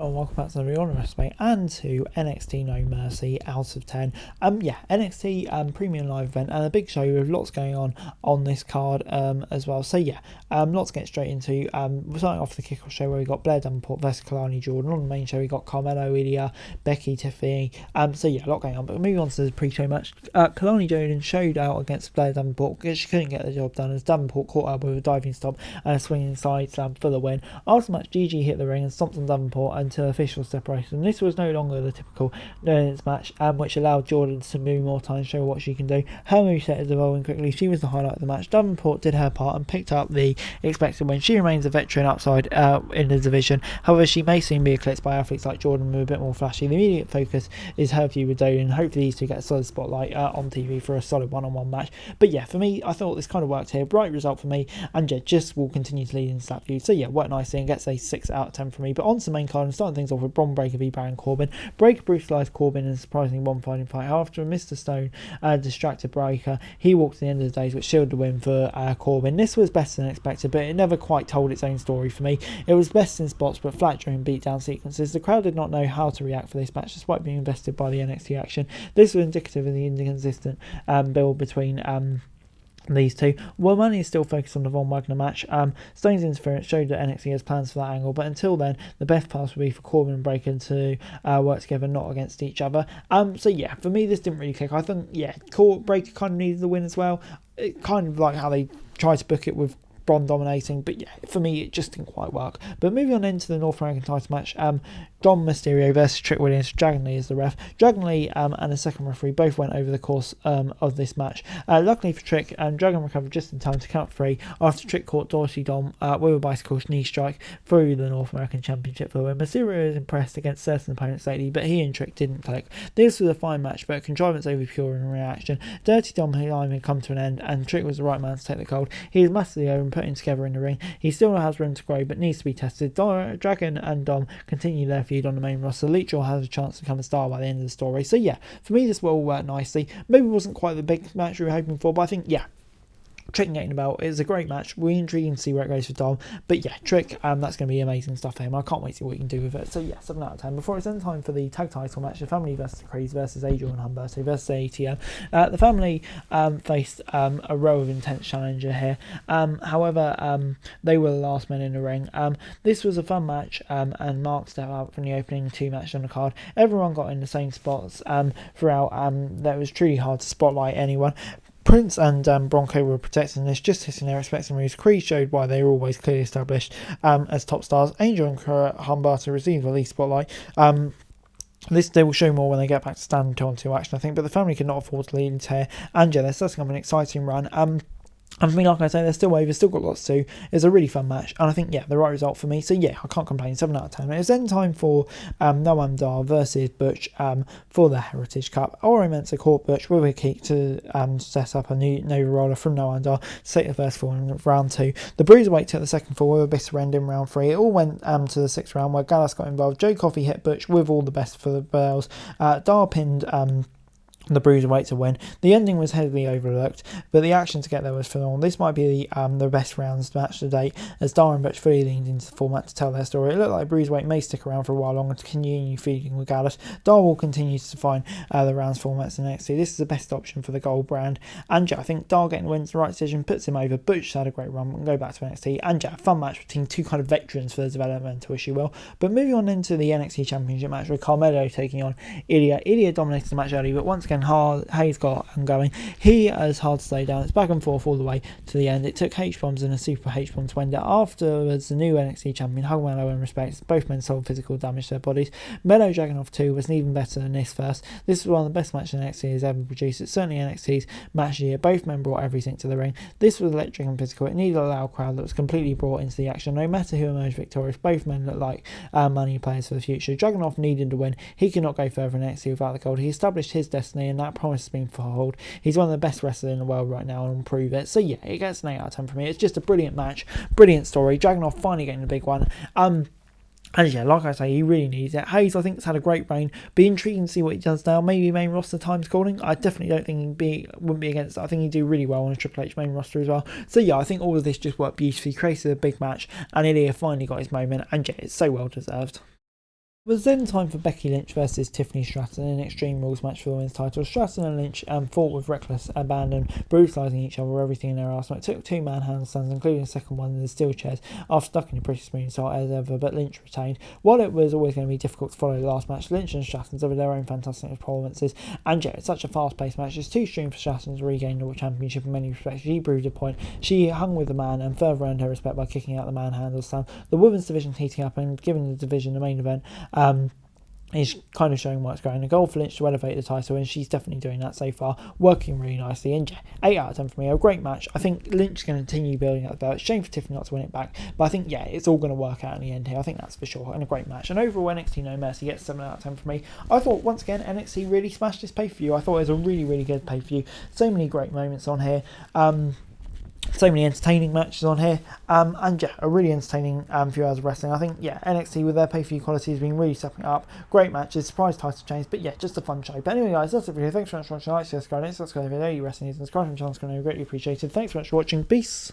And welcome back to the Real Wrestling and to NXT No Mercy out of 10. NXT Premium Live event and a big show with lots going on this card as well. Lots to get straight into. We're starting off the kickoff show where we got Blair Davenport versus Kalani Jordan. On the main show we got Carmelo, Ilya, Becky, Tiffany. A lot going on. But moving on to the pre-show match, Kalani Jordan showed out against Blair Davenport because she couldn't get the job done as Davenport caught her with a diving stop and a swinging side slam for the win. After the match, Gigi hit the ring and stomped on Davenport until official separation. This was no longer the typical no-limits match, which allowed Jordan to move more time and show what she can do. Her moveset is evolving quickly. She was the highlight of the match. Davenport did her part and picked up the expected win. She remains a veteran outside in the division. However, she may soon be eclipsed by athletes like Jordan with a bit more flashy. The immediate focus is her feud with Dolan. Hopefully these two get a solid spotlight on TV for a solid one-on-one match. But yeah, for me, I thought this kind of worked here. Bright result for me, and just will continue to lead into that feud. So yeah, worked nicely and gets a 6 out of 10 for me. But on to the main card and starting things off with Bron Breakker v Baron Corbin. Breakker brutalised Corbin in a surprisingly one-fighting fight. After Mr. Stone distracted Breakker, he walked to the end of the days, which sealed the win for Corbin. This was better than expected, but it never quite told its own story for me. It was best in spots, but flat during beatdown sequences. The crowd did not know how to react for this match, despite being invested by the NXT action. This was indicative of the inconsistent build between these two. Well, money is still focused on the Von Wagner match. Stone's interference showed that NXT has plans for that angle, but until then, the best pass would be for Corbin and Breakker to work together, not against each other. For me, this didn't really click. I think, Breakker kind of needed the win as well. It kind of like how they tried to book it with Bron dominating, but yeah, for me it just didn't quite work. But moving on into the North American title match, Dom Mysterio versus Trick Williams. Dragon Lee is the ref. Dragon Lee and a second referee both went over the course of this match. Luckily for Trick, Dragon recovered just in time to count 3 after Trick caught Dorsey Dom with a bicycle knee strike through the North American Championship for the win. Mysterio was impressed against certain opponents lately, but he and Trick didn't click. This was a fine match, but contrivance over pure in reaction. Dirty Dom had come to an end, and Trick was the right man to take the cold. He is massively over and putting together in the ring. He still has room to grow, but needs to be tested. Dragon and Dom continue their feud on the main roster. Leachall has a chance to become a star by the end of the story. So yeah, for me this will all work nicely. Maybe it wasn't quite the big match we were hoping for, but I think Trick getting about is a great match. We're intrigued to see where it goes for Dom. But yeah, Trick, that's going to be amazing stuff for him. I can't wait to see what he can do with it. So yeah, 7 out of 10. Before it's end time for the tag title match, the Family versus the Creeds versus Adrian and Humberto versus ATM. The Family faced a row of intense challenger here. However, they were the last men in the ring. This was a fun match, and Mark stepped out from the opening 2 matches on the card. Everyone got in the same spots throughout. That was truly hard to spotlight anyone. Prince and Bronco were protecting this, just hitting their respective moves. Creed showed why they were always clearly established as top stars. Angel and Humberto received the least spotlight. This they will show more when they get back to standing 2-on-2 action, I think, but the Family cannot afford to lead into here. And yeah, they're setting up an exciting run. And for me, like I say, they're still over, still got lots to do. It's a really fun match, and I think, the right result for me. So yeah, I can't complain, 7 out of 10. It's then time for Noam Dar versus Butch for the Heritage Cup. Oro Mensah caught Butch with a kick to set up a new Nova Roller from Noam Dar to take the first fall in round 2. The Bruiserweight took the second fall with a bitter end in round 3. It all went to the 6th round where Gallus got involved. Joe Coffey hit Butch with all the best for the bells. Dar pinned the Bruiserweight to win. The ending was heavily overlooked, but the action to get there was phenomenal. This might be the best rounds match to date, as Dar and Butch fully leaned into the format to tell their story. It looked like Bruiserweight may stick around for a while longer to continue feeding with Gallus. Dar will continue to define the rounds formats in NXT. This is the best option for the gold brand. And I think Dar getting the win is the right decision, puts him over. Butch had a great run and go back to NXT. And a fun match between 2 kind of veterans for the developmental issue. But moving on into the NXT Championship match with Carmelo taking on Ilya. Ilya dominated the match early, but once again, Hayes got him going. He is hard to stay down. It's back and forth all the way to the end. It took H-bombs and a super H-bomb to end it. Afterwards, the new NXT champion hugged Melo in respect. Both men sold physical damage to their bodies. Melo Dragunov 2 was even better than this first. This was one of the best matches NXT has ever produced. It's certainly NXT's match of the year. Both men brought everything to the ring. This was electric and physical. It needed a loud crowd that was completely brought into the action. No matter who emerged victorious, both men looked like money players for the future. Dragunov needed to win. He could not go further in NXT without the gold. He established his destiny, and that promise has been fulfilled. He's one of the best wrestlers in the world right now and will prove it. So yeah, it gets an 8 out of 10 for me. It's just a brilliant match, brilliant story. Dragunov finally getting the big one. And yeah, like I say, he really needs it. Hayes, I think, has had a great reign. Be intriguing to see what he does now. Maybe main roster time's calling. I definitely don't think wouldn't be against it. I think he'd do really well on a Triple H main roster as well. So yeah, I think all of this just worked beautifully. Created a big match, and Ilya finally got his moment, and yeah, it's so well deserved. It was then time for Becky Lynch versus Tiffany Stratton in an Extreme Rules match for the women's title. Stratton and Lynch fought with reckless abandon, brutalising each other with everything in their arsenal. It took 2 man handstands, including a second one in the steel chairs, after ducking a pretty smooth start as ever, but Lynch retained. While it was always going to be difficult to follow the last match, Lynch and Stratton delivered their own fantastic performances, and yeah, it's such a fast-paced match. It's too soon for Stratton to regain the championship in many respects. She proved a point. She hung with the man and further earned her respect by kicking out the manhandle stand. The women's division heating up and giving the division the main event. Is kind of showing what's it's going. The goal for Lynch to elevate the title, and she's definitely doing that so far, working really nicely. And yeah, 8 out of 10 for me. A great match. I think Lynch is going to continue building up the belt. Shame for Tiffany not to win it back, but I think yeah, it's all going to work out in the end here. I think that's for sure, and a great match. And overall, NXT No Mercy gets 7 out of 10 for me. I thought once again NXT really smashed this pay-per-view. I thought it was a really good pay-per-view. So many great moments on here. So many entertaining matches on here, and yeah, a really entertaining few hours of wrestling. I think, yeah, NXT with their pay-per-view quality has been really stepping up. Great matches, surprise title change, but yeah, just a fun show. But anyway, guys, that's it for you. Thanks so much for watching. Like, subscribe, next subscribe if you know you wrestling news, and subscribe to the channel, it's going to be greatly appreciated. Thanks so much for watching. Peace.